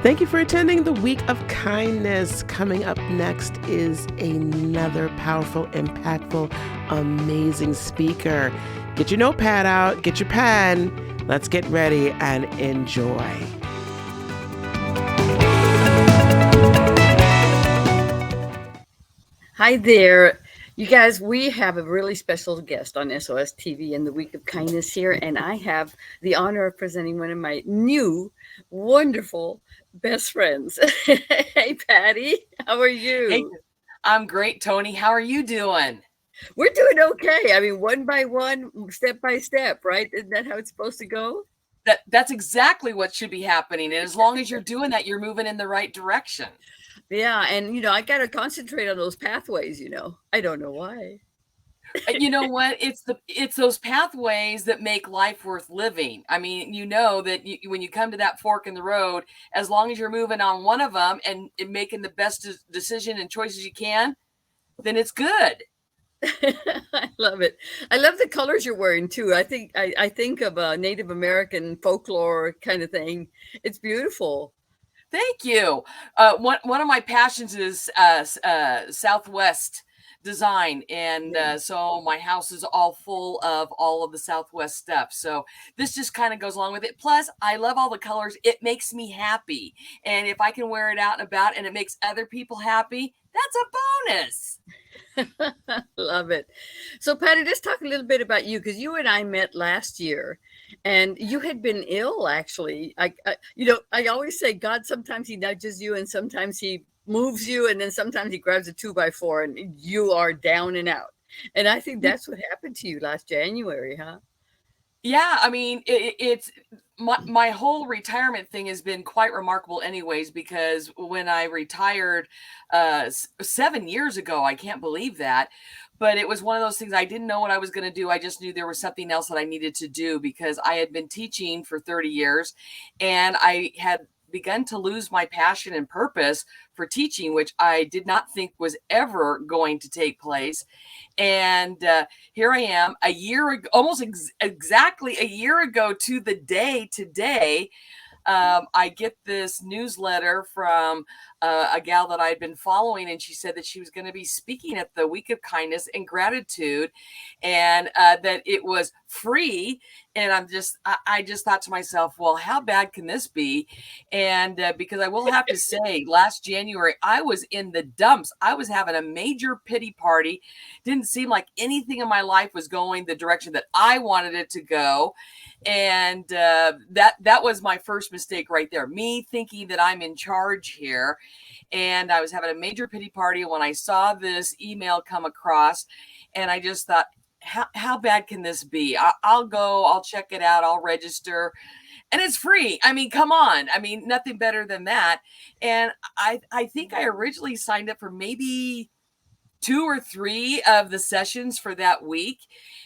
Thank you for attending the Week of Kindness. Coming up next is another powerful, impactful, amazing speaker. Get your notepad out, get your pen. Let's get ready and enjoy. Hi there. You guys, we have a really special guest on SOS TV in the Week of Kindness here, and I have the honor of presenting one of my new, wonderful best friends. Hey, Patty, how are Hey, you? I'm great, Tony. How are you doing? We're doing okay. I mean, one by one, step by step, right? Isn't that how it's supposed to go? That's exactly what should be happening. And as long as you're doing that, you're moving in the right direction. Yeah, and I got to concentrate on those pathways. I don't know why. You know what? It's those pathways that make life worth living. I mean, you know that when you come to that fork in the road, as long as you're moving on one of them and making the best decision and choices you can, then it's good. I love it. I love the colors you're wearing too. I think of a Native American folklore kind of thing. It's beautiful. Thank you. One of my passions is Southwest design, and Yeah. so my house is all full of all of the Southwest stuff. So this just kind of goes along with it. Plus, I love all the colors. It makes me happy, and if I can wear it out and about, and it makes other people happy, that's a bonus. Love it. So, Patty, let's talk a little bit about you because you and I met last year, and you had been ill. Actually, I always say God sometimes He nudges you, and sometimes He moves you, and then sometimes He grabs a two by four, and you are down and out. And I think that's what happened to you last January, huh? Yeah, I mean, it's my whole retirement thing has been quite remarkable, anyways, because when I retired 7 years ago, I can't believe that. But it was one of those things I didn't know what I was going to do. I just knew there was something else that I needed to do because I had been teaching for 30 years and I had begun to lose my passion and purpose for teaching, which I did not think was ever going to take place. And here I am a year ago, almost exactly a year ago to the day today. I get this newsletter from a gal that I'd been following, and she said that she was going to be speaking at the Week of Kindness and Gratitude, and that it was free. And I just thought to myself, well, how bad can this be? And because I will have to say, last January, I was in the dumps. I was having a major pity party. Didn't seem like anything in my life was going the direction that I wanted it to go. And that was my first mistake right there. Me thinking that I'm in charge here, and I was having a major pity party when I saw this email come across, and I just thought, how bad can this be? I'll go, I'll check it out, I'll register, and it's free. I mean, come on. I mean, nothing better than that. And I think I originally signed up for maybe two or three of the sessions for that week.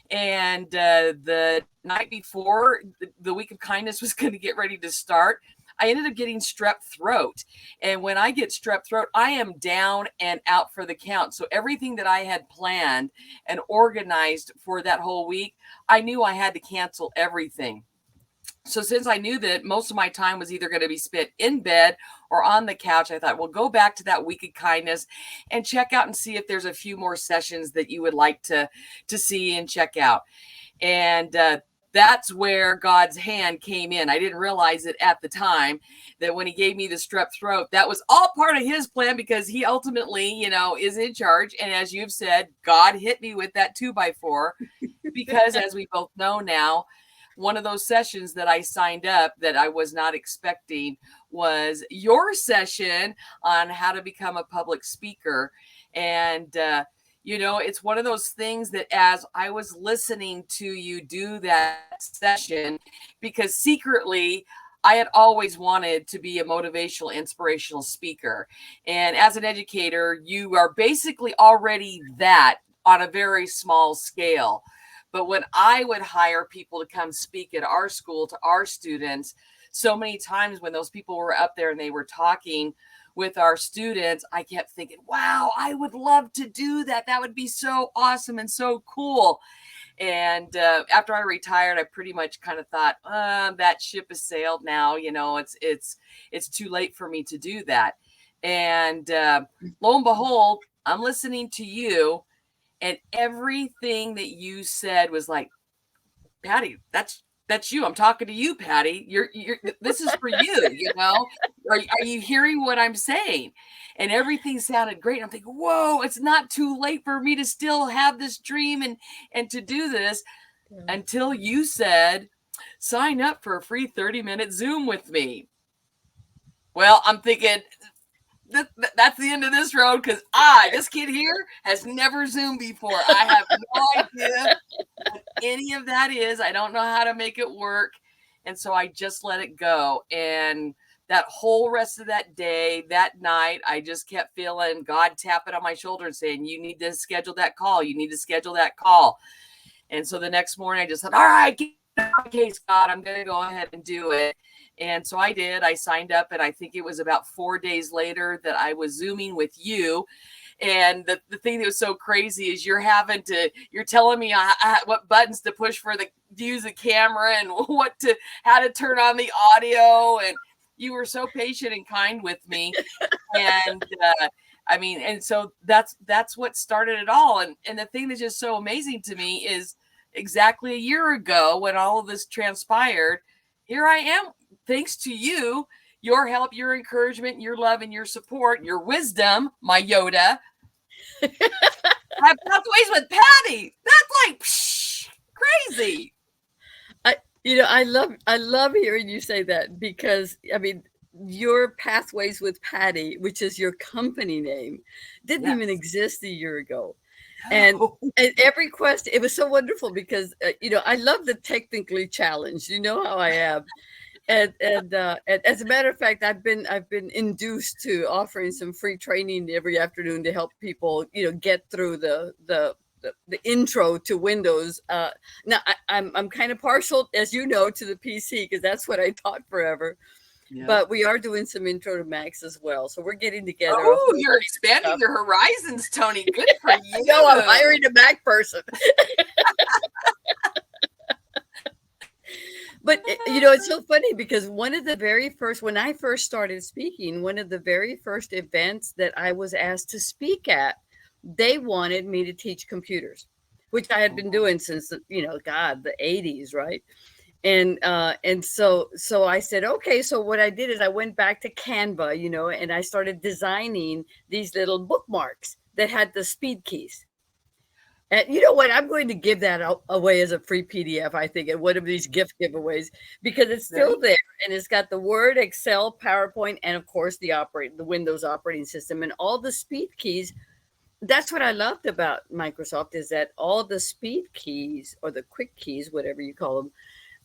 And the night before the Week of Kindness was going to get ready to start, I ended up getting strep throat. And when I get strep throat, I am down and out for the count. So everything that I had planned and organized for that whole week, I knew I had to cancel everything. So since I knew that most of my time was either going to be spent in bed or on the couch, I thought, well, go back to that Week of Kindness and check out and see if there's a few more sessions that you would like to see and check out. And that's where God's hand came in. I didn't realize it at the time that when He gave me the strep throat, that was all part of His plan because He ultimately, is in charge. And as you've said, God hit me with that 2x4 because, as we both know now, one of those sessions that I signed up that I was not expecting was your session on how to become a public speaker. And, it's one of those things that as I was listening to you do that session, because secretly I had always wanted to be a motivational, inspirational speaker. And as an educator, you are basically already that on a very small scale. But when I would hire people to come speak at our school to our students, so many times when those people were up there and they were talking with our students, I kept thinking, wow, I would love to do that. That would be so awesome and so cool. And after I retired, I pretty much kind of thought, that ship has sailed now. It's too late for me to do that. And lo and behold, I'm listening to you, and everything that you said was like, Patti, that's you. I'm talking to you, Patti. You're this is for you, Are you hearing what I'm saying? And everything sounded great. I'm thinking, whoa, it's not too late for me to still have this dream and to do this, until you said, sign up for a free 30-minute Zoom with me. Well, I'm thinking, that's the end of this road, because this kid here has never Zoomed before. I have no idea what any of that is. I don't know how to make it work. And so I just let it go. And that whole rest of that day, that night, I just kept feeling God tapping on my shoulder and saying, you need to schedule that call. You need to schedule that call. And so the next morning I just said, all right, get my case, God, I'm going to go ahead and do it. And so I did. I signed up, and I think it was about 4 days later that I was Zooming with you. And the thing that was so crazy is you're telling me what buttons to push to use the camera, and how to turn on the audio. And you were so patient and kind with me. And and so that's what started it all. And the thing that's just so amazing to me is exactly a year ago, when all of this transpired, here I am, thanks to you, your help, your encouragement, your love, and your support, your wisdom, my Yoda. I have Pathways with Patti. That's like crazy. I love hearing you say that, because your Pathways with Patti, which is your company name, didn't even exist a year ago. And every question, it was so wonderful, because I love the technically challenged. You know how I am. And as a matter of fact, I've been induced to offering some free training every afternoon to help people, get through the intro to Windows. Now I'm kind of partial, as you know, to the PC, because that's what I taught forever. Yeah. But we are doing some intro to Macs as well. So we're getting together. Oh, you're expanding your horizons, Tony. Good for you. No, I'm hiring a Mac person. But, it's so funny, because when I first started speaking, one of the very first events that I was asked to speak at, they wanted me to teach computers, which I had been doing since, the 80s, right? And so I said, okay. So what I did is I went back to Canva, and I started designing these little bookmarks that had the speed keys. And you know what? I'm going to give that away as a free PDF, I think, at one of these gift giveaways, because it's still there, and it's got the Word, Excel, PowerPoint, and of course the Windows operating system, and all the speed keys. That's what I loved about Microsoft, is that all the speed keys, or the quick keys, whatever you call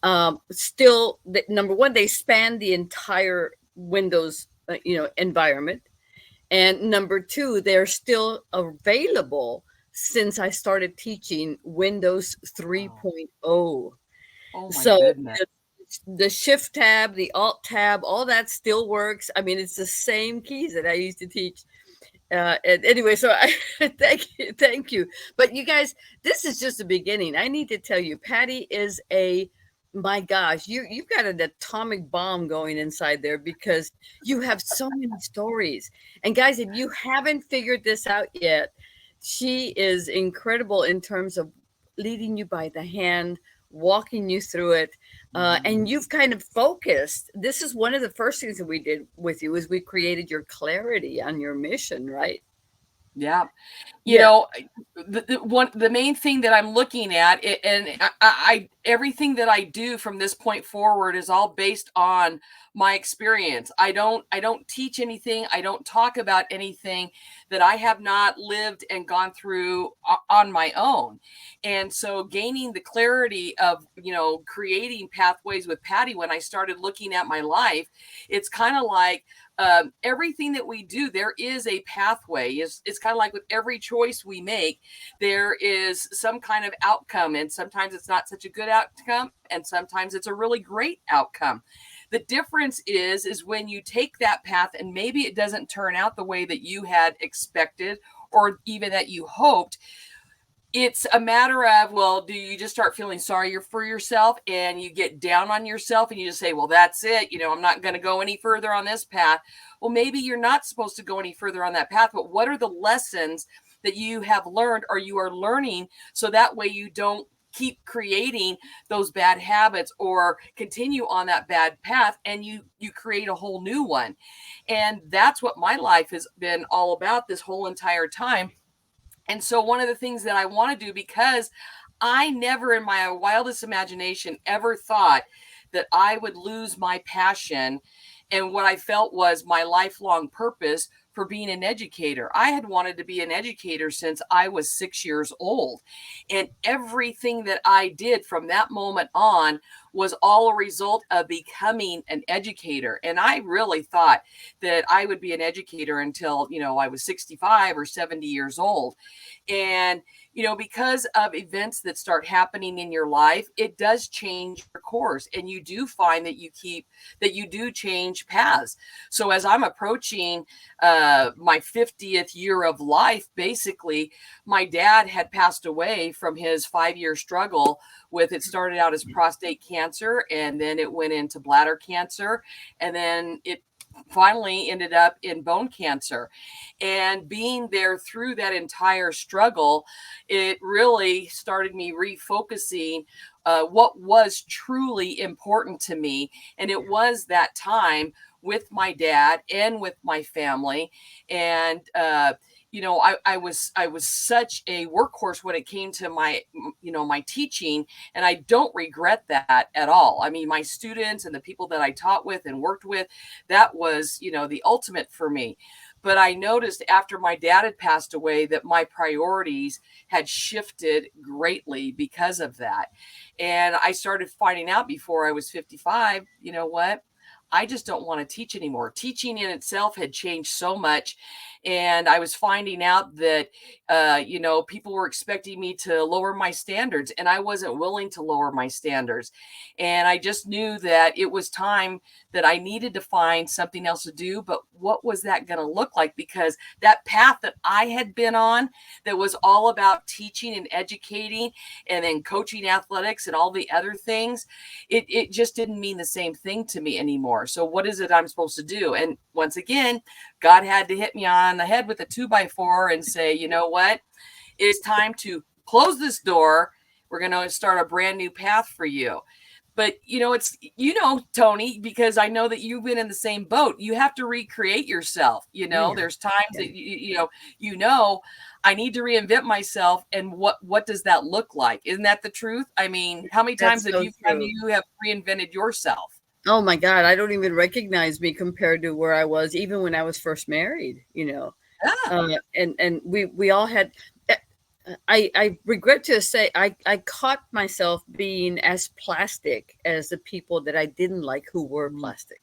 them, still, number one, they span the entire Windows, environment, and number two, they're still available since I started teaching Windows 3.0. Oh my goodness. The Shift tab, the Alt tab, all that still works. It's the same keys that I used to teach. And anyway, so thank you. But you guys, this is just the beginning. I need to tell you, Patti is my gosh, you've got an atomic bomb going inside there, because you have so many stories. And guys, if you haven't figured this out yet, she is incredible in terms of leading you by the hand, walking you through it. And you've kind of focused. This is one of the first things that we did with you, is we created your clarity on your mission, right? Yeah. The main thing that I'm looking at, and I everything that I do from this point forward is all based on my experience. I don't teach anything. I don't talk about anything that I have not lived and gone through on my own. And so gaining the clarity of, creating Pathways with Patti, when I started looking at my life, it's kind of like, everything that we do, there is a pathway. It's kind of like with every choice we make, there is some kind of outcome, and sometimes it's not such a good outcome, and sometimes it's a really great outcome. The difference is when you take that path and maybe it doesn't turn out the way that you had expected, or even that you hoped. it's a matter of, well, do you just start feeling sorry for yourself and you get down on yourself and you just say, well, that's it. I'm not going to go any further on this path. Well, maybe you're not supposed to go any further on that path, but what are the lessons that you have learned or you are learning so that way you don't keep creating those bad habits or continue on that bad path and you create a whole new one. And that's what my life has been all about this whole entire time. And so one of the things that I want to do, because I never in my wildest imagination ever thought that I would lose my passion and what I felt was my lifelong purpose for being an educator. I had wanted to be an educator since I was 6 years old. And everything that I did from that moment on was all a result of becoming an educator. And I really thought that I would be an educator until, I was 65 or 70 years old. And because of events that start happening in your life, it does change your course. And you do find that you do change paths. So as I'm approaching my 50th year of life, basically, my dad had passed away from his 5-year struggle with, it started out as prostate cancer, and then it went into bladder cancer, and then it finally ended up in bone cancer. And being there through that entire struggle, it really started me refocusing what was truly important to me. And it was that time with my dad and with my family. And I was such a workhorse when it came to my teaching, and I don't regret that at all. I mean, my students and the people that I taught with and worked with, that was, the ultimate for me. But I noticed after my dad had passed away that my priorities had shifted greatly because of that. And I started finding out before I was 55, you know what? I just don't want to teach anymore. Teaching in itself had changed so much. And I was finding out that, people were expecting me to lower my standards, and I wasn't willing to lower my standards. And I just knew that it was time that I needed to find something else to do. But what was that going to look like? Because that path that I had been on, that was all about teaching and educating and then coaching athletics and all the other things, it just didn't mean the same thing to me anymore. So what is it I'm supposed to do? And once again, God had to hit me on the head with a 2x4 and say, you know what? It's time to close this door. We're going to start a brand new path for you. But, it's, Tony, because I know that you've been in the same boat. You have to recreate yourself. There's times that, I need to reinvent myself. And what does that look like? Isn't that the truth? I mean, how many times have you have reinvented yourself? Oh my God, I don't even recognize me compared to where I was, even when I was first married, and we all had, I regret to say, I caught myself being as plastic as the people that I didn't like who were plastic.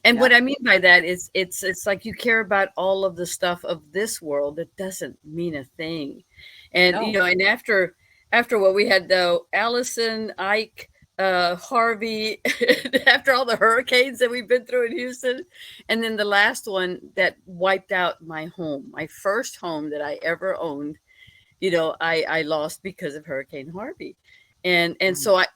And what I mean by that is it's like you care about all of the stuff of this world that doesn't mean a thing. And, and after what we had, though, Allison, Ike, Harvey, after all the hurricanes that we've been through in Houston, and then the last one that wiped out my home, my first home that I ever owned, I lost because of Hurricane Harvey. And so I,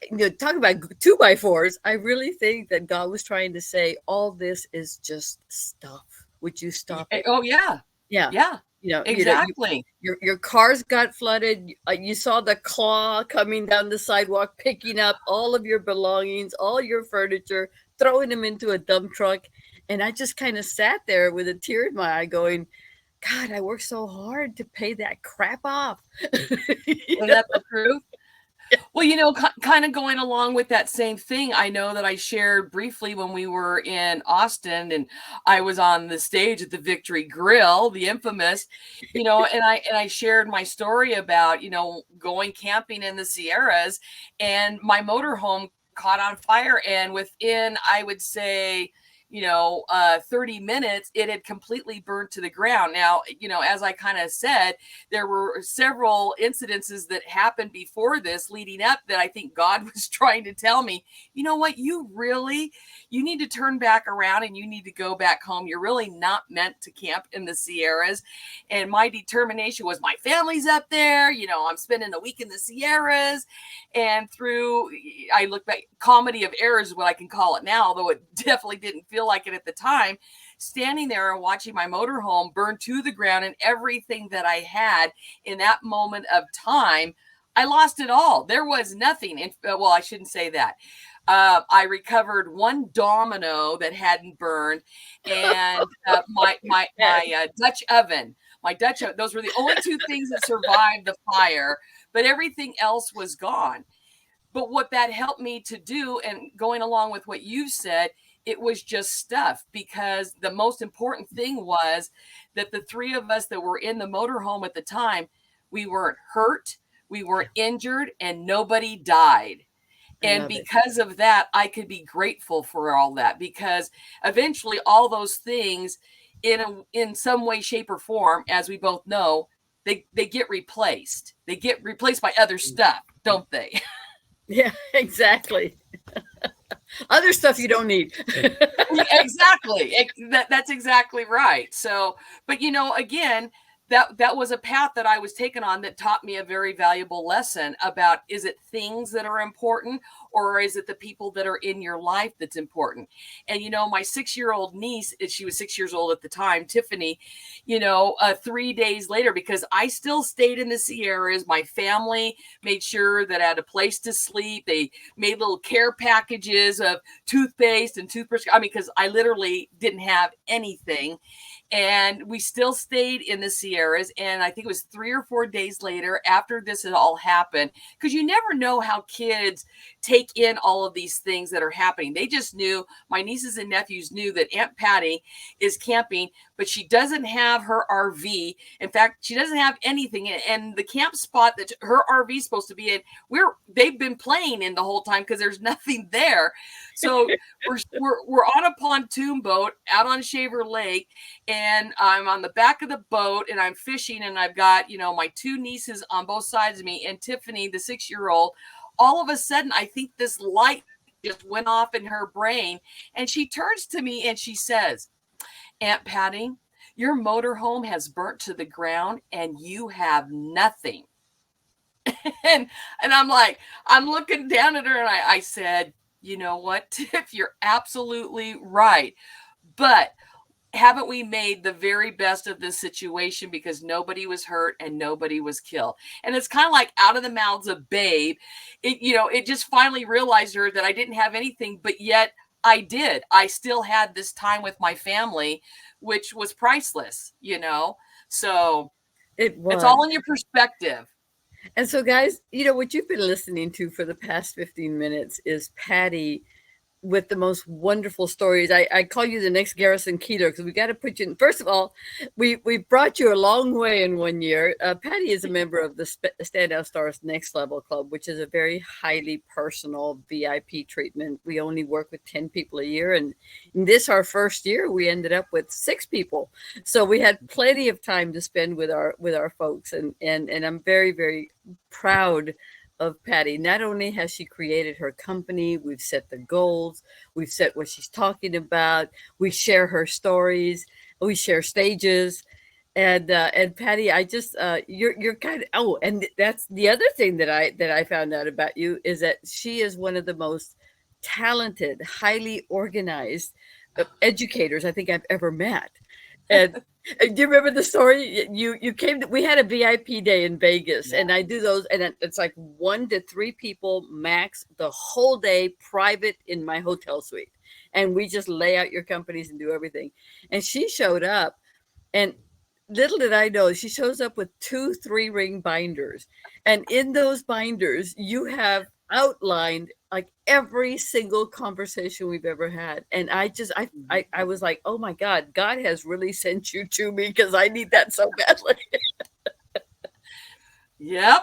talk about 2x4s. I really think that God was trying to say, all this is just stuff. Would you stop it? Oh yeah. Yeah. Exactly. Your cars got flooded. You saw the claw coming down the sidewalk, picking up all of your belongings, all your furniture, throwing them into a dump truck. And I just kind of sat there with a tear in my eye going, God, I worked so hard to pay that crap off. Isn't that the truth? Well, kind of going along with that same thing, I know that I shared briefly when we were in Austin and I was on the stage at the Victory Grill, the infamous, and I shared my story about, going camping in the Sierras, and my motorhome caught on fire. And within, I would say, 30 minutes, it had completely burnt to the ground. Now, as I kind of said, there were several incidences that happened before this leading up that I think God was trying to tell me, you know what, you need to turn back around and you need to go back home. You're really not meant to camp in the Sierras. And my determination was, my family's up there, I'm spending a week in the Sierras. And I look back, comedy of errors is what I can call it now, although it definitely didn't feel like it at the time, standing there and watching my motorhome burn to the ground, and everything that I had in that moment of time, I lost it all. There was nothing. Well, I shouldn't say that. I recovered one domino that hadn't burned, and my Dutch oven. Those were the only two things that survived the fire, but everything else was gone. But what that helped me to do, and going along with what you said, it was just stuff, because the most important thing was that the three of us that were in the motorhome at the time, we weren't hurt, we weren't injured, and nobody died. And because of that, I could be grateful for all that, because eventually all those things in some way, shape, or form, as we both know, they get replaced. They get replaced by other stuff, don't they? Yeah, exactly. Other stuff you don't need. Exactly. That's exactly right. So, but again, that was a path that I was taken on that taught me a very valuable lesson about, is it things that are important, or is it the people that are in your life that's important? And, my 6-year-old niece, she was 6 years old at the time, Tiffany, 3 days later, because I still stayed in the Sierras, my family made sure that I had a place to sleep. They made little care packages of toothpaste and toothbrush. Because I literally didn't have anything. And we still stayed in the Sierras. And I think it was 3 or 4 days later, after this had all happened, because you never know how kids take in all of these things that are happening. They just knew, my nieces and nephews knew that Aunt Patti is camping, but she doesn't have her RV. In fact, she doesn't have anything. And the camp spot that her RV is supposed to be in, they've been playing in the whole time, because there's nothing there. So we're on a pontoon boat out on Shaver Lake, and I'm on the back of the boat and I'm fishing, and I've got, my two nieces on both sides of me, and Tiffany, the 6-year-old. All of a sudden, I think this light just went off in her brain, and she turns to me and she says, "Aunt Patti, your motorhome has burnt to the ground and you have nothing." and I'm like, I'm looking down at her, and I said, "You know what, Tiff, you're absolutely right. But haven't we made the very best of this situation, because nobody was hurt and nobody was killed?" And it's kind of like out of the mouths of babe. It just finally realized her that I didn't have anything, but yet I did. I still had this time with my family, which was priceless, So it's all in your perspective. And so, guys, what you've been listening to for the past 15 minutes is Patti with the most wonderful stories. I call you the next Garrison Keillor, because we got to put you in. First of all, we brought you a long way in 1 year. Patti is a member of the Standout Stars Next Level Club, which is a very highly personal VIP treatment. We only work with 10 people a year, and in this, our first year, we ended up with 6 people. So we had plenty of time to spend with our folks, and I'm very, very proud of Patti. Not only has she created her company, we've set the goals, we've set what she's talking about, we share her stories, we share stages, and Patti, I just you're kind of and that's the other thing that I found out about you, is that she is one of the most talented, highly organized educators I think I've ever met. And do you remember the story? You came we had a VIP day in Vegas, and I do those, and it's like 1 to 3 people max the whole day, private in my hotel suite. And we just lay out your companies and do everything. And she showed up, and little did I know, she shows up with 2 3-ring binders. And in those binders, you have outlined like every single conversation we've ever had. And I was like, oh my God, God has really sent you to me, because I need that so badly. Yep.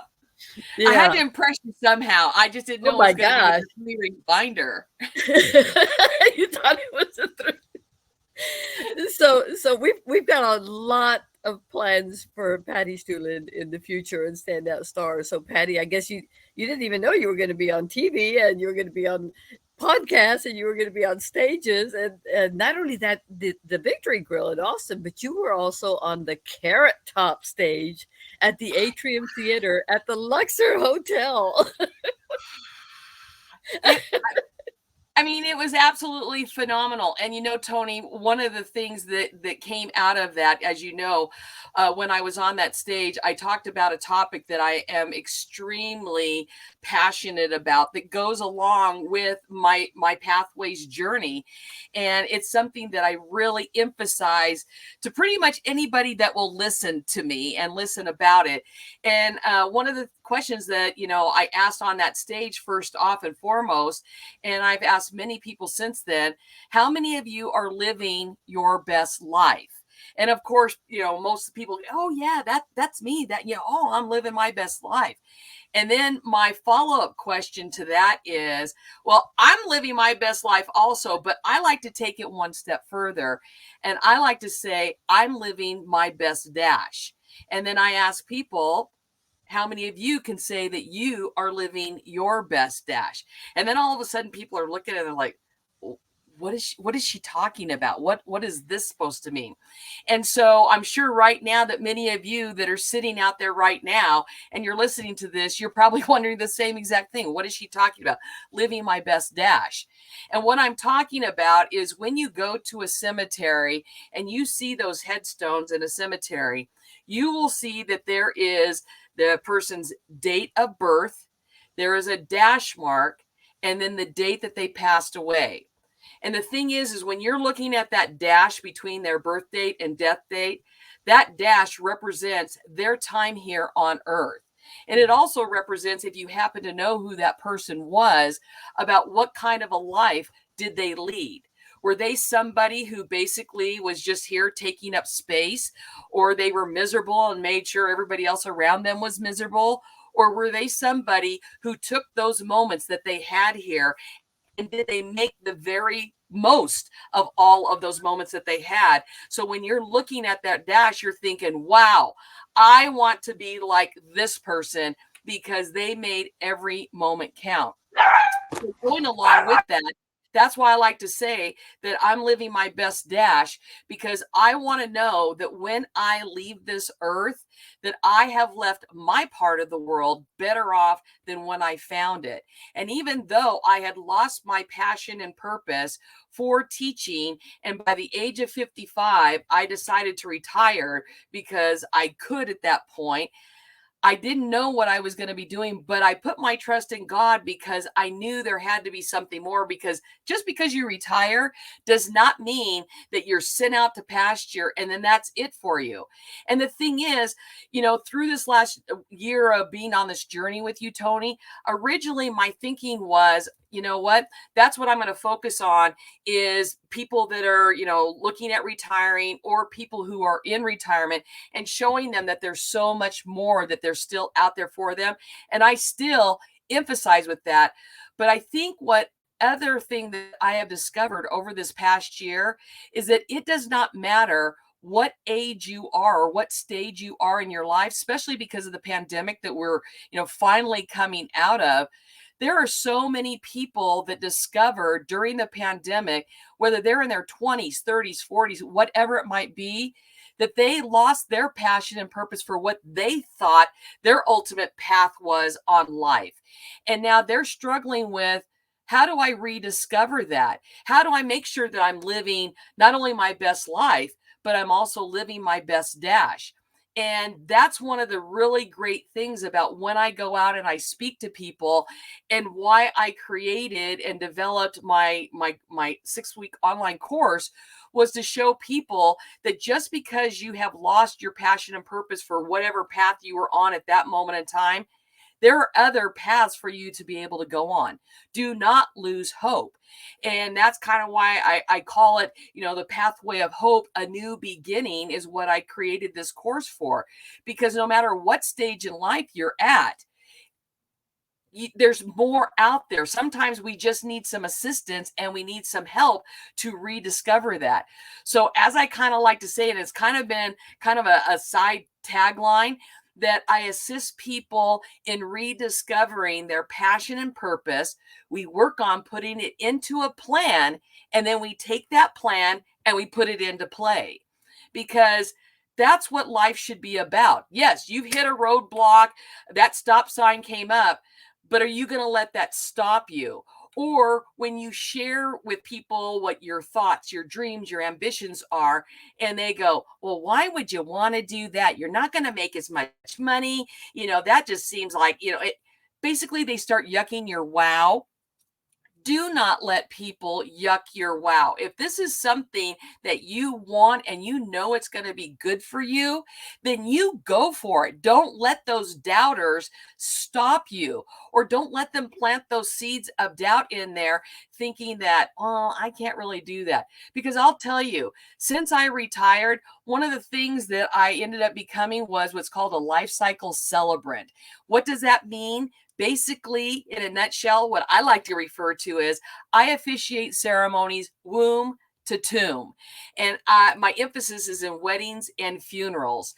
Yeah. I had to impress you somehow. I just didn't know it was going to be a 3-ring binder. You thought it was a 3. So we've got a lot of plans for Patti Stueland in the future and standout stars. So Patti, I guess you didn't even know you were going to be on TV and you were going to be on podcasts and you were going to be on stages and not only that the Victory Grill in Austin, but you were also on the Carrot Top stage at the Atrium Theater at the Luxor Hotel. It, I mean, it was absolutely phenomenal. And Tony, one of the things that came out of that, as you know, when I was on that stage, I talked about a topic that I am extremely passionate about that goes along with my Pathways journey. And it's something that I really emphasize to pretty much anybody that will listen to me and listen about it. And one of the questions that, I asked on that stage, first off and foremost, and I've asked many people since then, how many of you are living your best life? And of course, most people, oh yeah, that's me, oh, I'm living my best life. And then my follow-up question to that is, well, I'm living my best life also, but I like to take it one step further. And I like to say, I'm living my best dash. And then I ask people, how many of you can say that you are living your best dash? And then all of a sudden people are looking at it like, what is she talking about? What is this supposed to mean? And so I'm sure right now that many of you that are sitting out there right now and you're listening to this, you're probably wondering the same exact thing. What is she talking about? Living my best dash. And what I'm talking about is when you go to a cemetery and you see those headstones in a cemetery, you will see that there is the person's date of birth, there is a dash mark, and then the date that they passed away. And the thing is when you're looking at that dash between their birth date and death date, that dash represents their time here on earth. And it also represents, if you happen to know who that person was, about what kind of a life did they lead. Were they somebody who basically was just here taking up space, or they were miserable and made sure everybody else around them was miserable? Or were they somebody who took those moments that they had here and did they make the very most of all of those moments that they had? So when you're looking at that dash, you're thinking, wow, I want to be like this person because they made every moment count. So going along with that, that's why I like to say that I'm living my best dash, because I want to know that when I leave this earth, that I have left my part of the world better off than when I found it. And even though I had lost my passion and purpose for teaching, and by the age of 55, I decided to retire because I could at that point. I didn't know what I was going to be doing, but I put my trust in God because I knew there had to be something more, because just because you retire does not mean that you're sent out to pasture and then that's it for you. And the thing is, through this last year of being on this journey with you, Tony, originally my thinking was, you know what, that's what I'm going to focus on, is people that are, looking at retiring, or people who are in retirement, and showing them that there's so much more that there's still out there for them. And I still emphasize with that. But I think what other thing that I have discovered over this past year is that it does not matter what age you are or what stage you are in your life, especially because of the pandemic that we're, finally coming out of. There are so many people that discovered during the pandemic, whether they're in their 20s, 30s, 40s, whatever it might be, that they lost their passion and purpose for what they thought their ultimate path was on life. And now they're struggling with, how do I rediscover that? How do I make sure that I'm living not only my best life, but I'm also living my best dash? And that's one of the really great things about when I go out and I speak to people, and why I created and developed my 6-week online course, was to show people that just because you have lost your passion and purpose for whatever path you were on at that moment in time, there are other paths for you to be able to go on. Do not lose hope. And that's kind of why I call it, the pathway of hope, a new beginning, is what I created this course for. Because no matter what stage in life you're at, there's more out there. Sometimes we just need some assistance and we need some help to rediscover that. So as I kind of like to say, and it's kind of been kind of a side tagline, that I assist people in rediscovering their passion and purpose. We work on putting it into a plan, and then we take that plan and we put it into play, because that's what life should be about. Yes, you've hit a roadblock, that stop sign came up, but are you going to let that stop you? Or when you share with people what your thoughts, your dreams, your ambitions are, and they go, well, why would you want to do that? You're not going to make as much money. That just seems like, basically they start yucking your wow. Do not let people yuck your wow. If this is something that you want and it's going to be good for you, then you go for it. Don't let those doubters stop you, or don't let them plant those seeds of doubt in there thinking that, oh, I can't really do that. Because I'll tell you, since I retired, one of the things that I ended up becoming was what's called a life cycle celebrant. What does that mean? Basically, in a nutshell, what I like to refer to is I officiate ceremonies womb to tomb. And my emphasis is in weddings and funerals.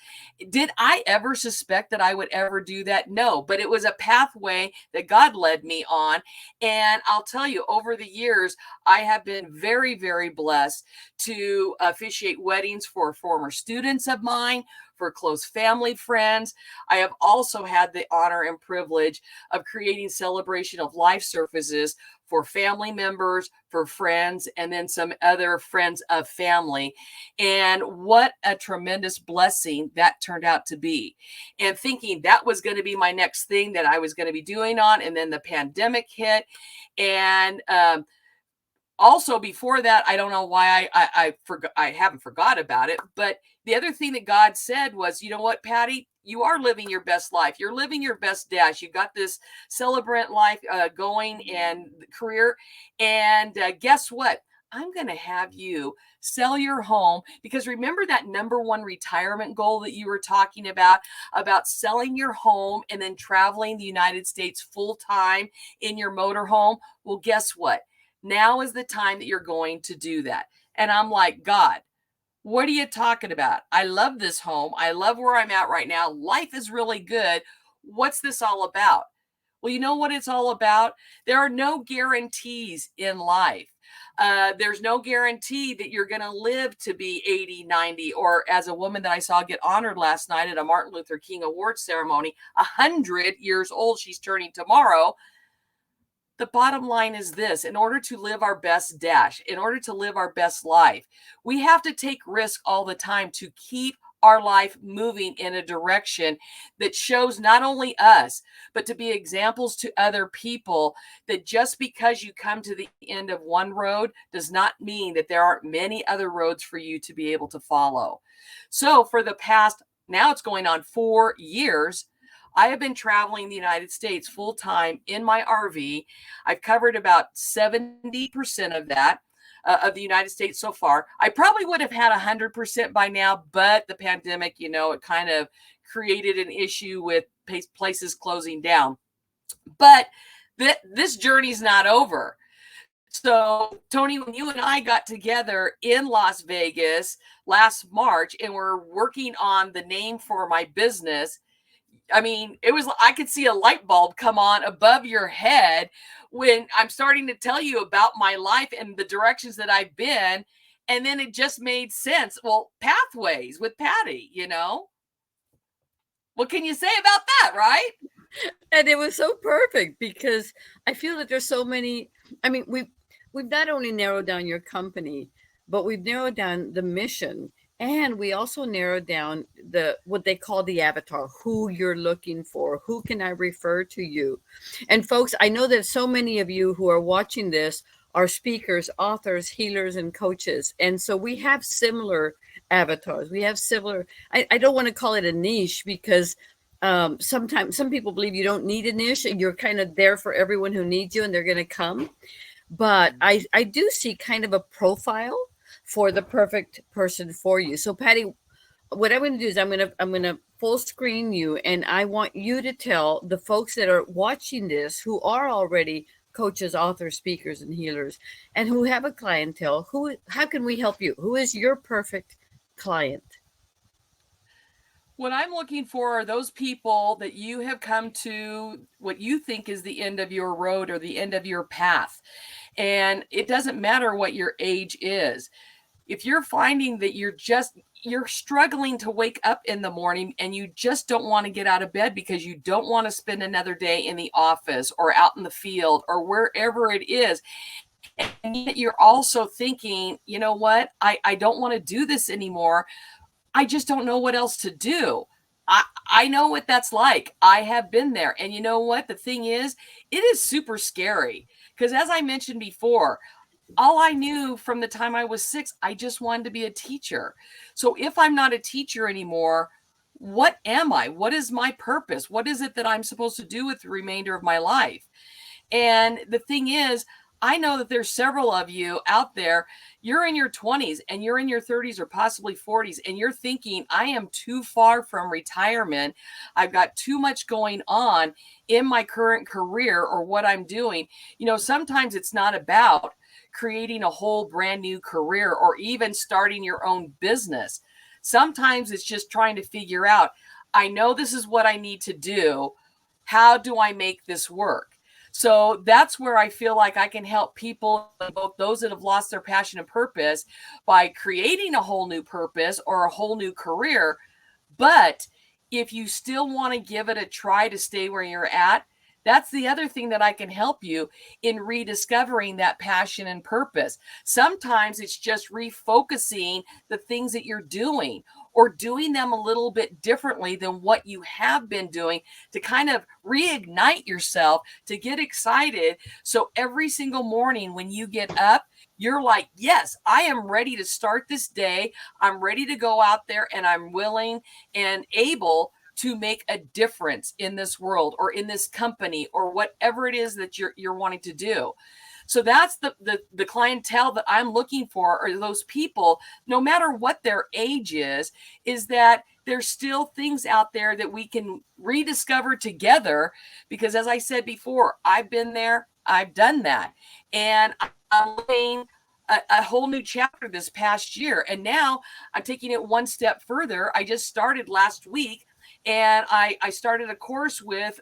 Did I ever suspect that I would ever do that? No, but it was a pathway that God led me on. And I'll tell you, over the years, I have been very, very blessed to officiate weddings for former students of mine, for close family friends. I have also had the honor and privilege of creating celebration of life services for family members, for friends, and then some other friends of family. And what a tremendous blessing that turned out to be. And thinking that was going to be my next thing that I was going to be doing on, and then the pandemic hit. And also before that, I don't know why I forgot. I haven't forgot about it. But the other thing that God said was, you know what, Patti, you are living your best life. You're living your best dash. You got this celebrant life going and career. And guess what? I'm going to have you sell your home, because remember that number one retirement goal that you were talking about selling your home and then traveling the United States full time in your motorhome. Well, guess what? Now is the time that you're going to do that. And I'm like, God, what are you talking about? I love this home. I love where I'm at right now. Life is really good. What's this all about? Well, you know what it's all about? There are no guarantees in life. There's no guarantee that you're going to live to be 80, 90, or as a woman that I saw get honored last night at a Martin Luther King Awards ceremony, 100 years old. She's turning tomorrow. The bottom line is this: in order to live our best dash, in order to live our best life, we have to take risk all the time to keep our life moving in a direction that shows not only us, but to be examples to other people, that just because you come to the end of one road does not mean that there aren't many other roads for you to be able to follow. So for the past, now it's going on 4 years, I have been traveling the United States full time in my RV. I've covered about 70% of that, of the United States so far. I probably would have had 100% by now, but the pandemic, it kind of created an issue with places closing down. But this journey's not over. So, Tony, when you and I got together in Las Vegas last March and we're working on the name for my business, I mean, I could see a light bulb come on above your head when I'm starting to tell you about my life and the directions that I've been. And then it just made sense. Well, pathways with Patti, What can you say about that, right? And it was so perfect, because I feel that there's so many. I mean, we've not only narrowed down your company, but we've narrowed down the mission. And we also narrowed down what they call the avatar, who you're looking for, who can I refer to you. And folks, I know that so many of you who are watching this are speakers, authors, healers, and coaches. And so we have similar avatars. We have similar, I don't want to call it a niche, because sometimes some people believe you don't need a niche and you're kind of there for everyone who needs you and they're going to come. But I do see kind of a profile for the perfect person for you. So Patti, what I'm going to do is I'm going to full screen you, and I want you to tell the folks that are watching this who are already coaches, authors, speakers, and healers, and who have a clientele. How can we help you? Who is your perfect client? What I'm looking for are those people that you have come to what you think is the end of your road or the end of your path. And it doesn't matter what your age is. If you're finding that you're struggling to wake up in the morning and you just don't want to get out of bed because you don't want to spend another day in the office or out in the field or wherever it is, and yet you're also thinking, you know what, I don't want to do this anymore. I just don't know what else to do. I know what that's like. I have been there. And you know what? The thing is, it is super scary because as I mentioned before, all I knew from the time I was 6, I just wanted to be a teacher. So if I'm not a teacher anymore, what am I? What is my purpose? What is it that I'm supposed to do with the remainder of my life? And the thing is, I know that there's several of you out there, you're in your 20s and you're in your 30s or possibly 40s, and you're thinking, I am too far from retirement. I've got too much going on in my current career or what I'm doing. You know, sometimes it's not about creating a whole brand new career or even starting your own business. Sometimes it's just trying to figure out, I know this is what I need to do. How do I make this work? So that's where I feel like I can help people, both those that have lost their passion and purpose, by creating a whole new purpose or a whole new career. But if you still want to give it a try to stay where you're at, that's the other thing that I can help you in rediscovering that passion and purpose. Sometimes it's just refocusing the things that you're doing or doing them a little bit differently than what you have been doing to kind of reignite yourself, to get excited. So every single morning when you get up, you're like, yes, I am ready to start this day. I'm ready to go out there and I'm willing and able to make a difference in this world or in this company or whatever it is that you're wanting to do. So that's the clientele that I'm looking for, are those people, no matter what their age is that there's still things out there that we can rediscover together. Because as I said before, I've been there, I've done that. And I'm living a whole new chapter this past year. And now I'm taking it one step further. I just started last week, and I started a course with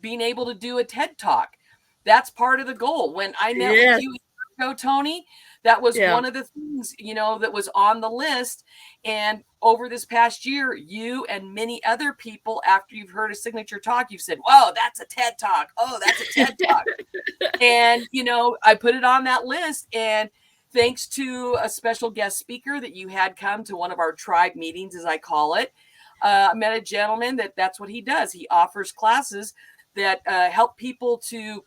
being able to do a TED Talk. That's part of the goal. When I met with you, Tony, that was one of the things, you know, that was on the list. And over this past year, you and many other people, after you've heard a signature talk, you've said, whoa, that's a TED Talk. Oh, that's a TED Talk. And, you know, I put it on that list. And thanks to a special guest speaker that you had come to one of our tribe meetings, as I call it, I met a gentleman that's what he does. He offers classes that help people to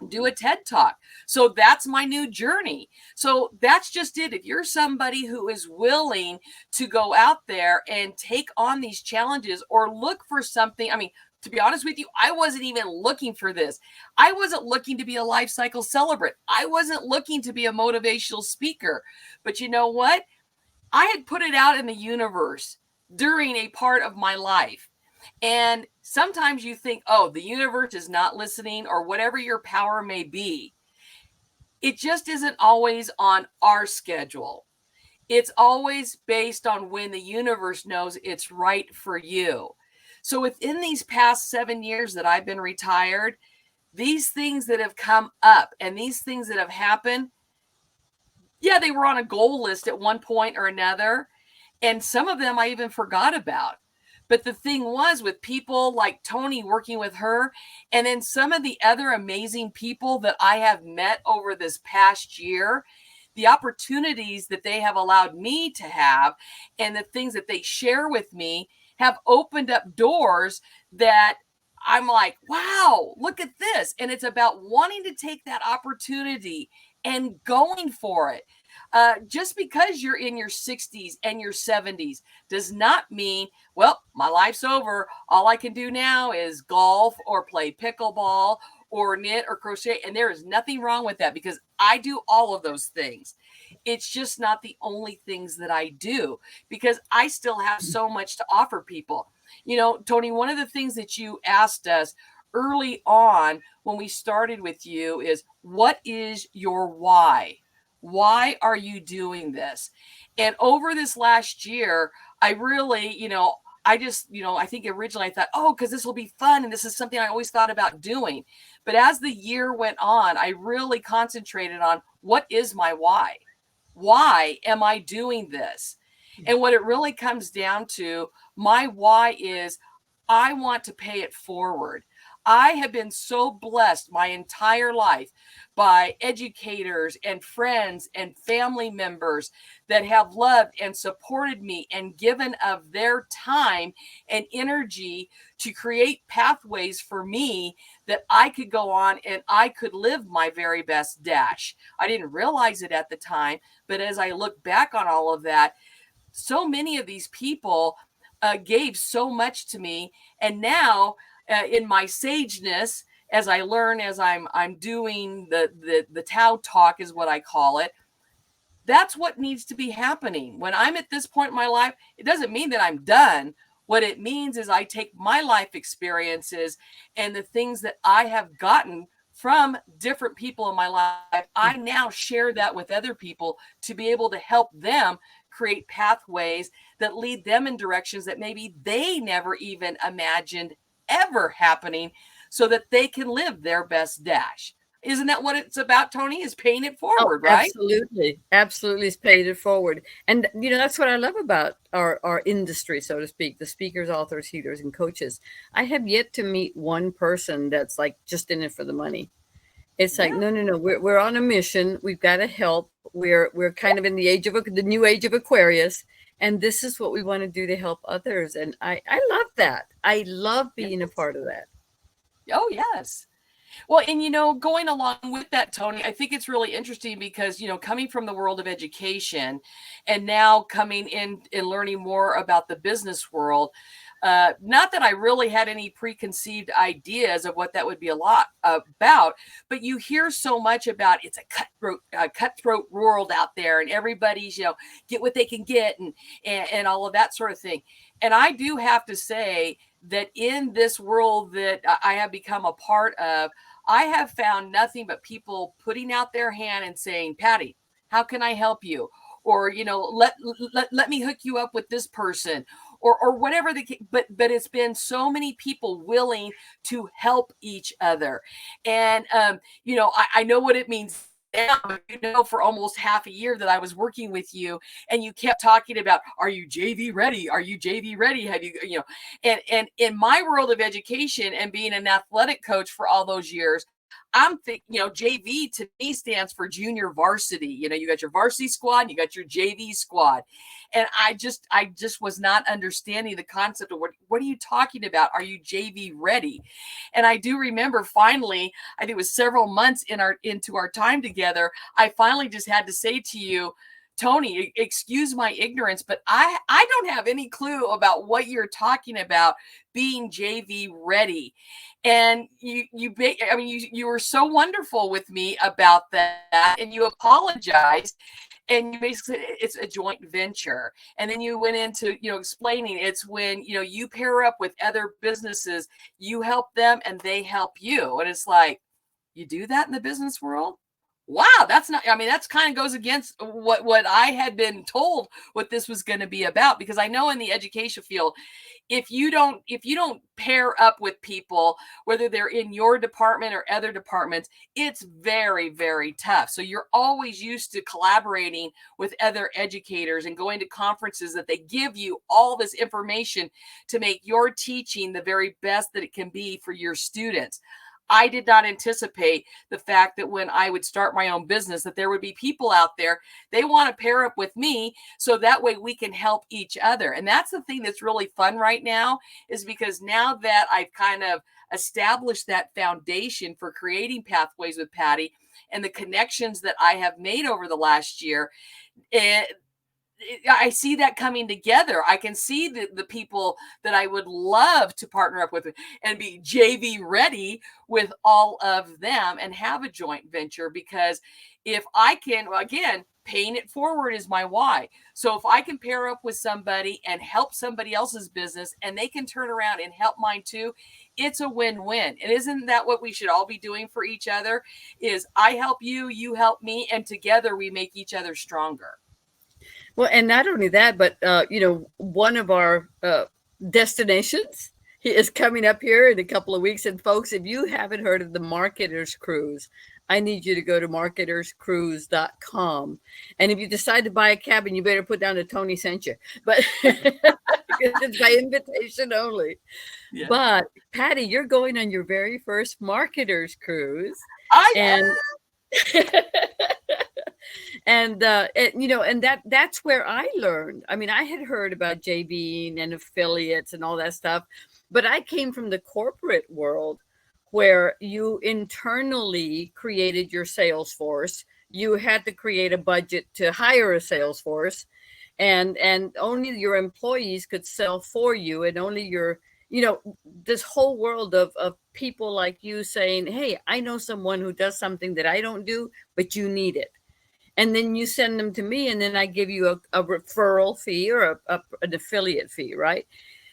do a TED Talk. So that's my new journey. So that's just it. If you're somebody who is willing to go out there and take on these challenges or look for something, I mean, to be honest with you, I wasn't even looking for this. I wasn't looking to be a life cycle celebrant. I wasn't looking to be a motivational speaker. But you know what? I had put it out in the universe during a part of my life. And sometimes you think, oh, the universe is not listening, or whatever your power may be. It just isn't always on our schedule. It's always based on when the universe knows it's right for you. So within these past 7 years that I've been retired, these things that have come up and these things that have happened, yeah, they were on a goal list at one point or another. And some of them I even forgot about. But the thing was, with people like Tony working with her, and then some of the other amazing people that I have met over this past year, the opportunities that they have allowed me to have and the things that they share with me have opened up doors that I'm like, wow, look at this. And it's about wanting to take that opportunity and going for it. Just because you're in your 60s and your 70s does not mean, well, my life's over. All I can do now is golf or play pickleball or knit or crochet. And there is nothing wrong with that, because I do all of those things. It's just not the only things that I do, because I still have so much to offer people. Tony, one of the things that you asked us early on when we started with you is, what is your why? Why are you doing this? And over this last year, I really, I think originally I thought, oh, because this will be fun. And this is something I always thought about doing. But as the year went on, I really concentrated on, what is my why? Why am I doing this? And what it really comes down to, my why is, I want to pay it forward. I have been so blessed my entire life by educators and friends and family members that have loved and supported me and given of their time and energy to create pathways for me that I could go on and I could live my very best dash. I didn't realize it at the time, but as I look back on all of that, so many of these people gave so much to me. And now in my sageness, as I learn, as I'm doing the Tao talk is what I call it, that's what needs to be happening. When I'm at this point in my life, it doesn't mean that I'm done. What it means is I take my life experiences and the things that I have gotten from different people in my life, I now share that with other people to be able to help them create pathways that lead them in directions that maybe they never even imagined ever happening, so that they can live their best dash. Isn't that what it's about, Tony? Is paying it forward, right? Absolutely. Absolutely, is paying it forward. And, that's what I love about our industry, so to speak, the speakers, authors, healers, and coaches. I have yet to meet one person that's like just in it for the money. It's like, no, we're on a mission. We've got to help. We're kind of in the new age of Aquarius. And this is what we want to do to help others. And I love that. I love being a part of that. Oh, yes. Well, and going along with that, Tony, I think it's really interesting because, coming from the world of education and now coming in and learning more about the business world, not that I really had any preconceived ideas of what that would be a lot about, but you hear so much about, it's a cutthroat world out there, and everybody's, get what they can get and all of that sort of thing. And I do have to say that in this world that I have become a part of, I have found nothing but people putting out their hand and saying, Patti, how can I help you? Or, let me hook you up with this person, or whatever but it's been so many people willing to help each other. And, I know what it means now, for almost half a year that I was working with you, and you kept talking about, are you JV ready? Are you JV ready? Have you, and in my world of education and being an athletic coach for all those years, I'm thinking, JV to me stands for junior varsity. You got your varsity squad, you got your JV squad. And I just was not understanding the concept of what are you talking about? Are you JV ready? And I do remember finally, I think it was several months into our time together, I finally just had to say to you, Tony, excuse my ignorance, but I don't have any clue about what you're talking about being JV ready. And you were so wonderful with me about that, and you apologized, and you basically said it's a joint venture. And then you went into, explaining it's when, you pair up with other businesses, you help them and they help you. And it's like, you do that in the business world? Wow, that's kind of goes against what I had been told what this was going to be about, because I know in the education field, if you don't pair up with people, whether they're in your department or other departments, it's very, very tough. So you're always used to collaborating with other educators and going to conferences that they give you all this information to make your teaching the very best that it can be for your students. I did not anticipate the fact that when I would start my own business, that there would be people out there, they want to pair up with me so that way we can help each other. And that's the thing that's really fun right now, is because now that I've kind of established that foundation for creating Pathways with Patti and the connections that I have made over the last year, I see that coming together. I can see the people that I would love to partner up with and be JV ready with all of them and have a joint venture, because if I can, again, paying it forward is my why. So if I can pair up with somebody and help somebody else's business and they can turn around and help mine too, it's a win-win. And isn't that what we should all be doing for each other? Is I help you, you help me, and together we make each other stronger. Well, and not only that, but one of our destinations is coming up here in a couple of weeks. And folks, if you haven't heard of the Marketers Cruise, I need you to go to marketerscruise.com. And if you decide to buy a cabin, you better put down that Tony sent you. But it's by invitation only. Yeah. But Patti, you're going on your very first Marketers Cruise. And that's where I learned. I mean, I had heard about JBing and affiliates and all that stuff, but I came from the corporate world where you internally created your sales force. You had to create a budget to hire a sales force, and only your employees could sell for you, and only your, this whole world of people like you saying, hey, I know someone who does something that I don't do, but you need it. And then you send them to me, and then I give you a referral fee or an affiliate fee, right?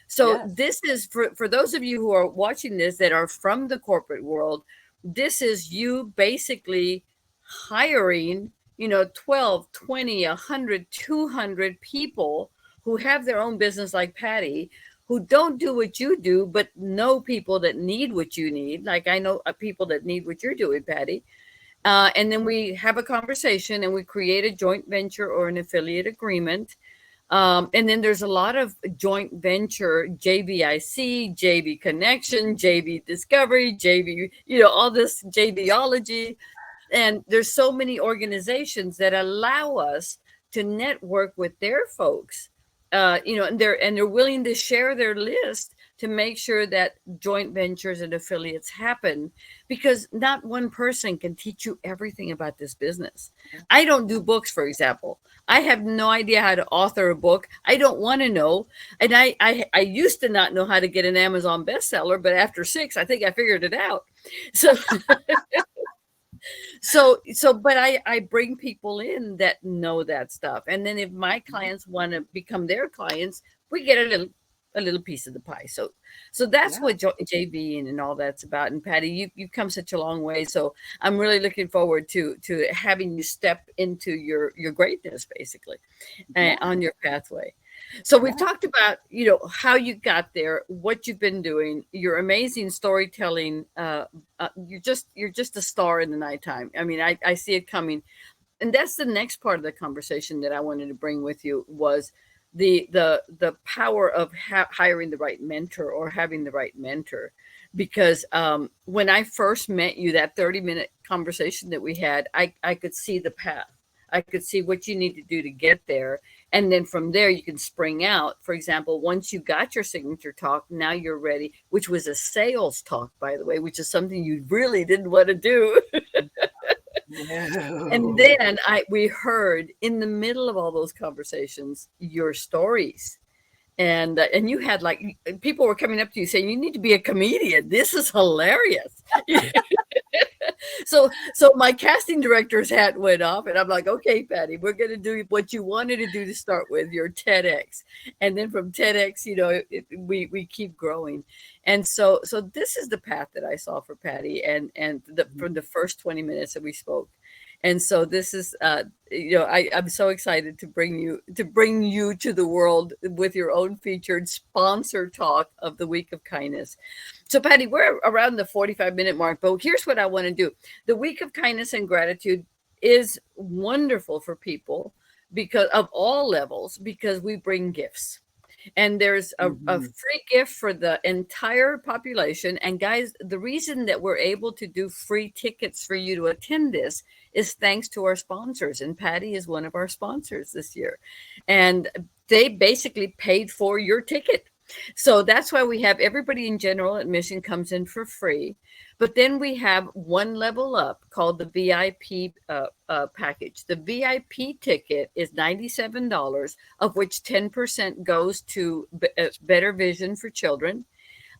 So yes. This is for those of you who are watching this that are from the corporate world, this is you basically hiring, 12, 20, 100, 200 people who have their own business like Patti, who don't do what you do, but know people that need what you need. Like I know people that need what you're doing, Patti. And then we have a conversation and we create a joint venture or an affiliate agreement. And then there's a lot of joint venture, JVIC, JV Connection, JV Discovery, JV, all this JVology. And there's so many organizations that allow us to network with their folks, and they're willing to share their list to make sure that joint ventures and affiliates happen, because not one person can teach you everything about this business. I don't do books, for example. I have no idea how to author a book. I don't want to know. And I used to not know how to get an Amazon bestseller, but after 6, I think I figured it out. But I bring people in that know that stuff. And then if my clients want to become their clients, we get a little piece of the pie. So that's what JV and all that's about. And Patti, you've come such a long way. So I'm really looking forward to having you step into your greatness, basically, on your pathway. So we've talked about, how you got there, what you've been doing, your amazing storytelling. You're just a star in the nighttime. I mean, I see it coming. And that's the next part of the conversation that I wanted to bring with you was the power of hiring the right mentor or having the right mentor. Because when I first met you, that 30-minute conversation that we had, I could see the path. I could see what you need to do to get there. And then from there, you can spring out. For example, once you got your signature talk, now you're ready, which was a sales talk, by the way, which is something you really didn't want to do. No. And then we heard in the middle of all those conversations, your stories. And you had people were coming up to you saying, you need to be a comedian. This is hilarious. So my casting director's hat went off and I'm like, okay, Patti, we're going to do what you wanted to do to start with, your TEDx. And then from TEDx, we keep growing. And so this is the path that I saw for Patti from the first 20 minutes that we spoke. And so this is, I'm so excited to bring you to the world with your own featured sponsor talk of the Week of Kindness. So Patti, we're around the 45-minute mark, but here's what I want to do. The Week of Kindness and Gratitude is wonderful for people because of all levels, because we bring gifts. And there's a free gift for the entire population. And guys, the reason that we're able to do free tickets for you to attend this is thanks to our sponsors. And Patti is one of our sponsors this year. And they basically paid for your ticket. So that's why we have everybody in general admission comes in for free. But then we have one level up called the VIP package. The VIP ticket is $97, of which 10% goes to Better Vision for Children.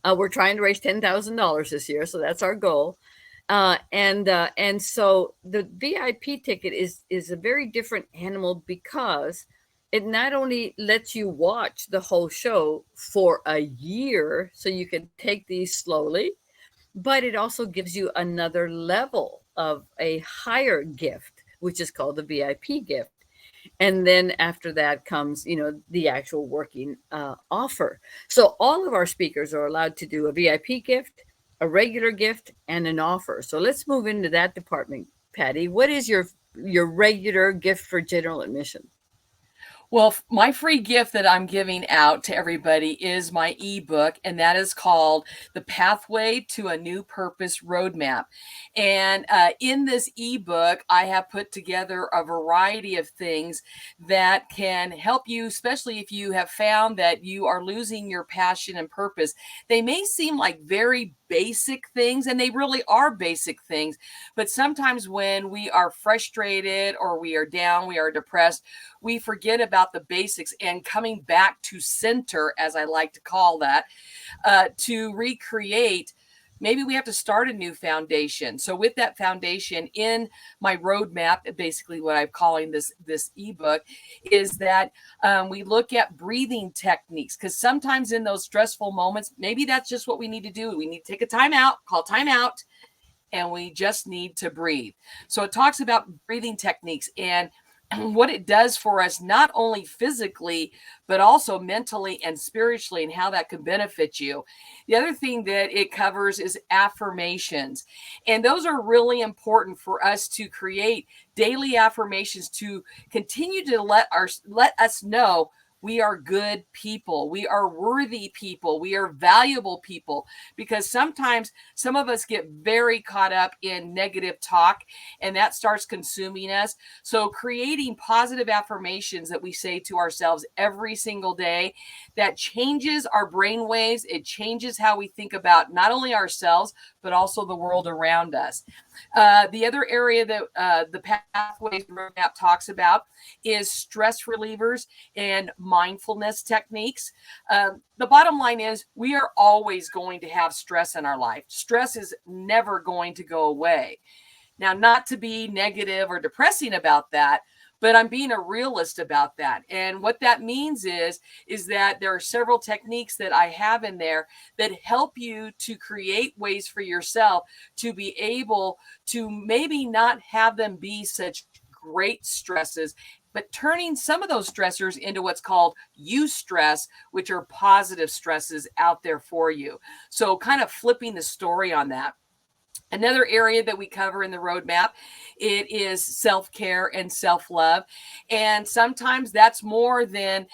We're trying to raise $10,000 this year, so that's our goal. And so the VIP ticket is a very different animal because it not only lets you watch the whole show for a year, so you can take these slowly, but it also gives you another level of a higher gift, which is called the VIP gift. And then after that comes, the actual working offer. So all of our speakers are allowed to do a VIP gift, a regular gift, and an offer. So let's move into that department. Patty, what is your regular gift for general admission? Well, my free gift that I'm giving out to everybody is my ebook, and that is called The Pathway to a New Purpose Roadmap. And in this ebook, I have put together a variety of things that can help you, especially if you have found that you are losing your passion and purpose. They may seem like very basic things, and they really are basic things. But sometimes when we are frustrated or we are down, we are depressed, we forget about the basics, and coming back to center, as I like to call that, to recreate. Maybe we have to start a new foundation. So with that foundation in my roadmap, basically what I'm calling this ebook, is that we look at breathing techniques, because sometimes in those stressful moments, maybe that's just what we need to do. We need to take a time out, call time out, and we just need to breathe. So it talks about breathing techniques and what it does for us, not only physically, but also mentally and spiritually, and how that can benefit you. The other thing that it covers is affirmations. And those are really important for us to create daily affirmations to continue to let us know we are good people. We are worthy people. We are valuable people, because sometimes some of us get very caught up in negative talk, and that starts consuming us. So creating positive affirmations that we say to ourselves every single day, that changes our brain waves. It changes how we think about not only ourselves, but also the world around us. The other area that the Pathways Roadmap talks about is stress relievers and mindfulness techniques. The bottom line is we are always going to have stress in our life. Stress is never going to go away. Now, not to be negative or depressing about that, but I'm being a realist about that. And what that means is that there are several techniques that I have in there that help you to create ways for yourself to be able to maybe not have them be such great stresses, but turning some of those stressors into what's called eustress, which are positive stresses out there for you. So kind of flipping the story on that. Another area that we cover in the roadmap, it is self-care and self-love. And sometimes that's more than,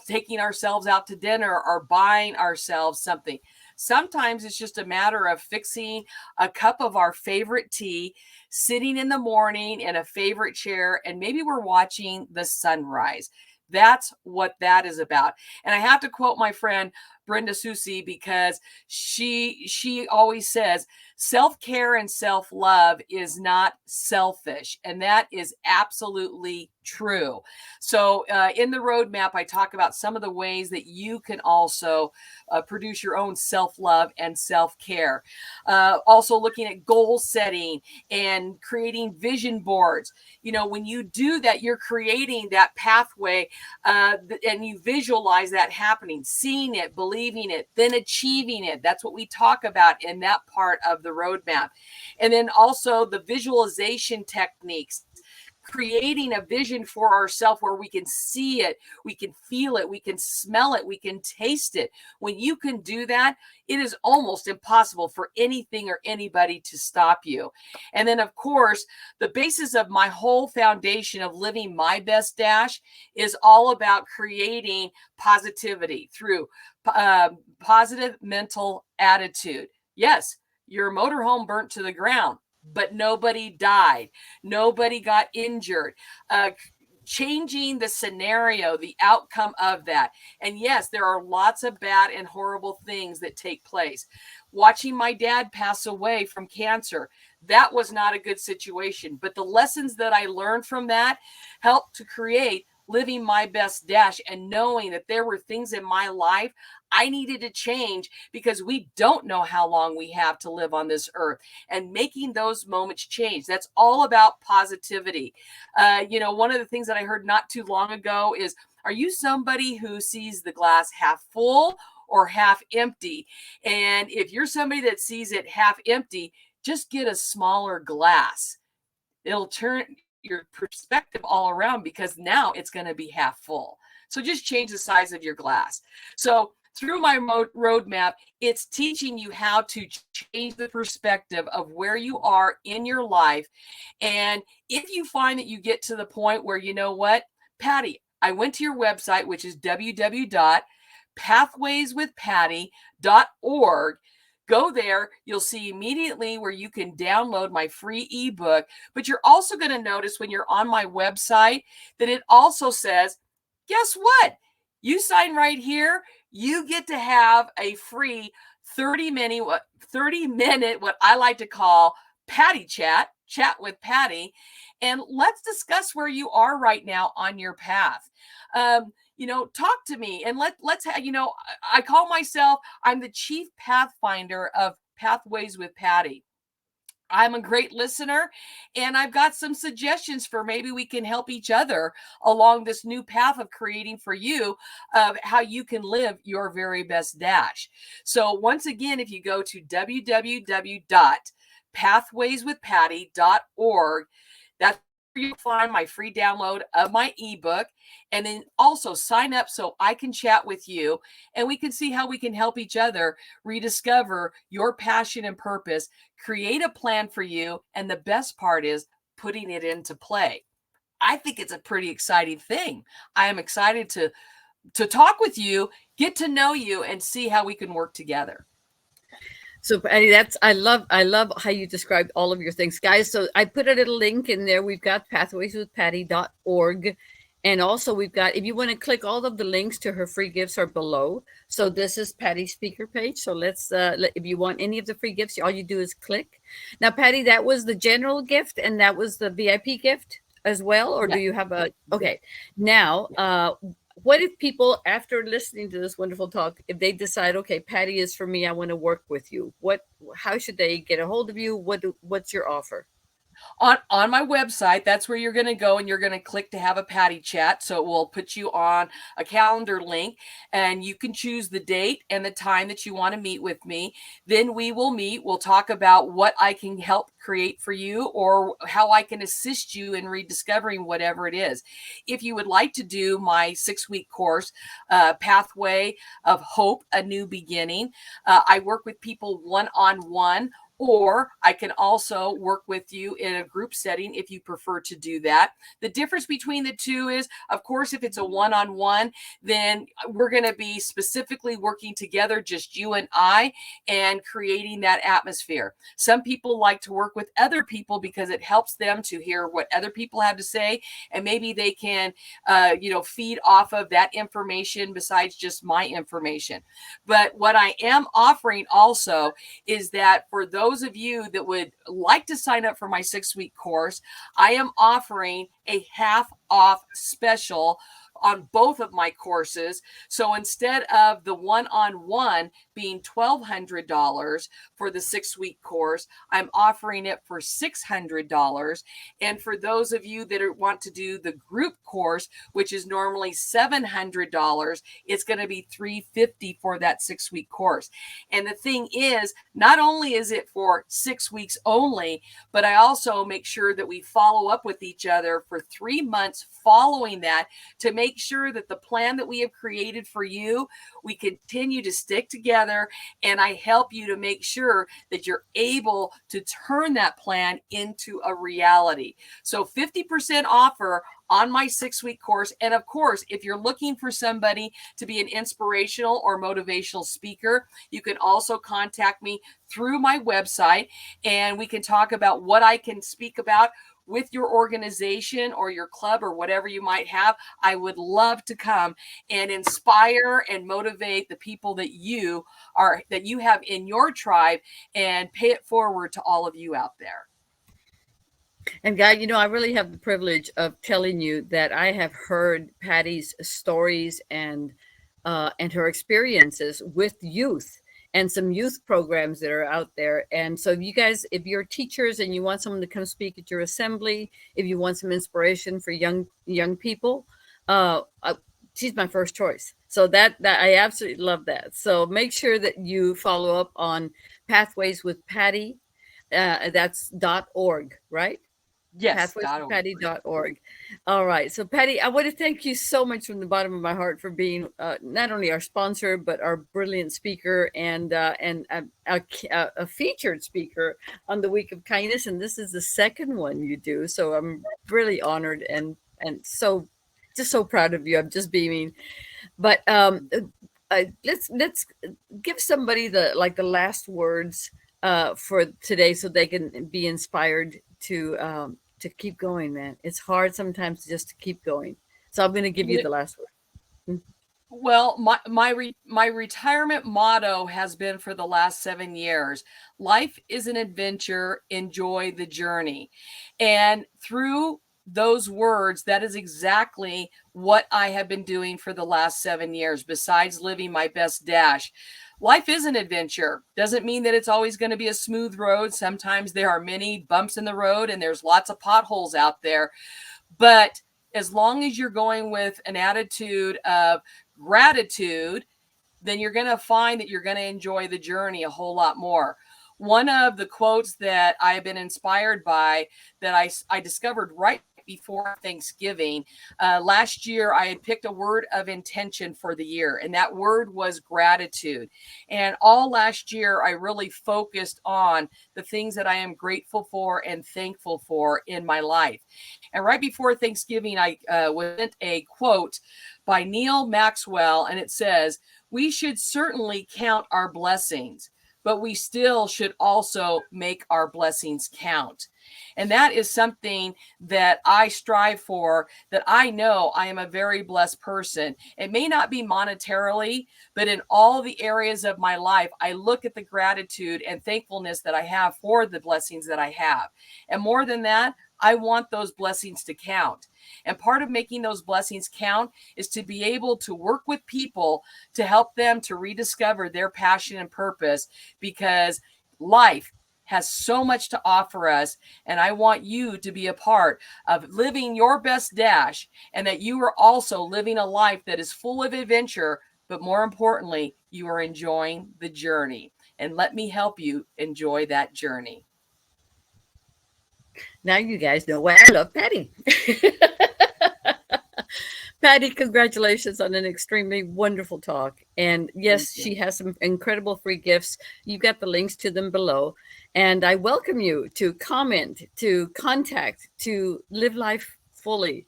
taking ourselves out to dinner or buying ourselves something. Sometimes it's just a matter of fixing a cup of our favorite tea, sitting in the morning in a favorite chair, and maybe we're watching the sunrise. That's what that is about. And I have to quote my friend Brenda Susie, because she always says self-care and self-love is not selfish, and that is absolutely true. So in the roadmap, I talk about some of the ways that you can also produce your own self-love and self-care. Also looking at goal setting and creating vision boards. When you do that, you're creating that pathway, and you visualize that happening, seeing it, believing it, then achieving it. That's what we talk about in that part of the roadmap. And then also the visualization techniques, creating a vision for ourselves where we can see it, we can feel it, we can smell it, we can taste it. When you can do that, it is almost impossible for anything or anybody to stop you. And then, of course, the basis of my whole foundation of living my best dash is all about creating positivity through positive mental attitude. Yes, your motorhome burnt to the ground, but nobody died. Nobody got injured. Changing the scenario, the outcome of that. And yes, there are lots of bad and horrible things that take place. Watching my dad pass away from cancer, that was not a good situation. But the lessons that I learned from that helped to create living my best dash and knowing that there were things in my life I needed to change because we don't know how long we have to live on this earth, and making those moments change. That's all about positivity. One of the things that I heard not too long ago is, are you somebody who sees the glass half full or half empty? And if you're somebody that sees it half empty, just get a smaller glass. It'll turn your perspective all around because now it's going to be half full. So just change the size of your glass. So through my roadmap, it's teaching you how to change the perspective of where you are in your life. And if you find that you get to the point where, you know what, Patti, I went to your website, which is www.pathwayswithpatti.org. Go there, you'll see immediately where you can download my free ebook. But you're also going to notice when you're on my website that it also says, guess what? You sign right here, you get to have a free 30-minute, what I like to call Patti chat with Patti. And let's discuss where you are right now on your path. Talk to me and let's I call myself, I'm the chief pathfinder of Pathways with Patti. I'm a great listener, and I've got some suggestions for maybe we can help each other along this new path of creating for you of how you can live your very best dash. So once again, if you go to www.pathwayswithpatti.org, that's where you'll find my free download of my ebook, and then also sign up so I can chat with you and we can see how we can help each other rediscover your passion and purpose, create a plan for you, and the best part is putting it into play. I think it's a pretty exciting thing. I am excited to talk with you, get to know you, and see how we can work together. So Patti, I love how you described all of your things, guys. So I put a little link in there. We've got pathwayswithpatti.org. And also we've got, if you want to click, all of the links to her free gifts are below. So this is Patti's speaker page. So let's, if you want any of the free gifts, all you do is click. Now, Patti, that was the general gift and that was the VIP gift as well? Or do you have okay. Now, what if people, after listening to this wonderful talk, if they decide, okay, Patti is for me, I want to work with you, how should they get a hold of you? What's your offer? On my website, that's where you're going to go, and you're going to click to have a Patti chat. So it will put you on a calendar link, and you can choose the date and the time that you want to meet with me. Then we will meet. We'll talk about what I can help create for you or how I can assist you in rediscovering whatever it is. If you would like to do my 6-week course, Pathway of Hope, A New Beginning, I work with people one-on-one, or I can also work with you in a group setting if you prefer to do that. The difference between the two is, of course, if it's a one-on-one, then we're going to be specifically working together, just you and I, and creating that atmosphere. Some people like to work with other people because it helps them to hear what other people have to say, and maybe they can, feed off of that information besides just my information. But what I am offering also is that for those of you that would like to sign up for my 6-week course, I am offering a half off special on both of my courses. So instead of the one-on-one being $1,200 for the 6-week course, I'm offering it for $600. And for those of you that want to do the group course, which is normally $700, it's going to be $350 for that 6-week course. And the thing is, not only is it for 6 weeks only, but I also make sure that we follow up with each other for 3 months following that to make sure that the plan that we have created for you, we continue to stick together, and I help you to make sure that you're able to turn that plan into a reality. So 50% offer on my 6-week course. And of course, if you're looking for somebody to be an inspirational or motivational speaker, you can also contact me through my website, and we can talk about what I can speak about with your organization or your club or whatever you might have. I would love to come and inspire and motivate the people that you have in your tribe and pay it forward to all of you out there. And God, I really have the privilege of telling you that I have heard Patty's stories and her experiences with youth and some youth programs that are out there. And so, you guys, if you're teachers and you want someone to come speak at your assembly, if you want some inspiration for young people, she's my first choice. So that I absolutely love that. So make sure that you follow up on Pathways with Patty. That's .org, right? Yes, Pathwayswithpatty.org. All right. So, Patty, I want to thank you so much from the bottom of my heart for being not only our sponsor, but our brilliant speaker and a featured speaker on the Week of Kindness. And this is the second one you do. So I'm really honored and so just so proud of you. I'm just beaming. But let's give somebody the last words for today, so they can be inspired to keep going, man. It's hard sometimes just to keep going. So I'm going to give you the last word. Well, my retirement motto has been for the last 7 years: life is an adventure, enjoy the journey. And through those words, that is exactly what I have been doing for the last 7 years, besides living my best dash. Life is an adventure. Doesn't mean that it's always going to be a smooth road. Sometimes there are many bumps in the road and there's lots of potholes out there. But as long as you're going with an attitude of gratitude, then you're going to find that you're going to enjoy the journey a whole lot more. One of the quotes that I've been inspired by, that I discovered right before Thanksgiving last year, I had picked a word of intention for the year, and that word was gratitude. And all last year, I really focused on the things that I am grateful for and thankful for in my life. And right before Thanksgiving, I sent a quote by Neal Maxwell, and it says, "We should certainly count our blessings, but we still should also make our blessings count." And that is something that I strive for, that I know I am a very blessed person. It may not be monetarily, but in all the areas of my life, I look at the gratitude and thankfulness that I have for the blessings that I have. And more than that, I want those blessings to count. And part of making those blessings count is to be able to work with people to help them to rediscover their passion and purpose, because life has so much to offer us. And I want you to be a part of living your best dash, and that you are also living a life that is full of adventure, but more importantly, you are enjoying the journey. And let me help you enjoy that journey. Now you guys know why I love Patty. Patty, congratulations on an extremely wonderful talk. And yes, she has some incredible free gifts. You've got the links to them below. And I welcome you to comment, to contact, to live life fully.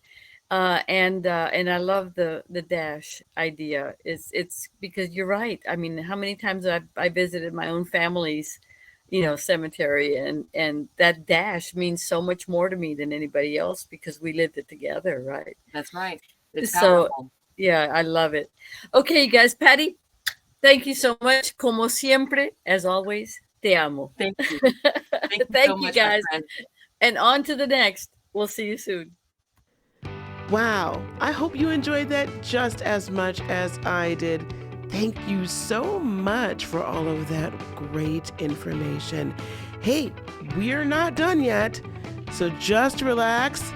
And I love the dash idea. It's because you're right. I mean, how many times I visited my own family's, cemetery, and that dash means so much more to me than anybody else, because we lived it together, right? That's right. It's So, powerful. yeah, I love it. Okay, you guys, Patty, thank you so much. Como siempre, as always, te amo. Thank you. Thank you Thank so you, much, guys. my friend. And on to the next. We'll see you soon. Wow, I hope you enjoyed that just as much as I did. Thank you so much for all of that great information. Hey, we're not done yet, so just relax.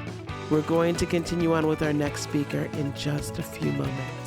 We're going to continue on with our next speaker in just a few moments.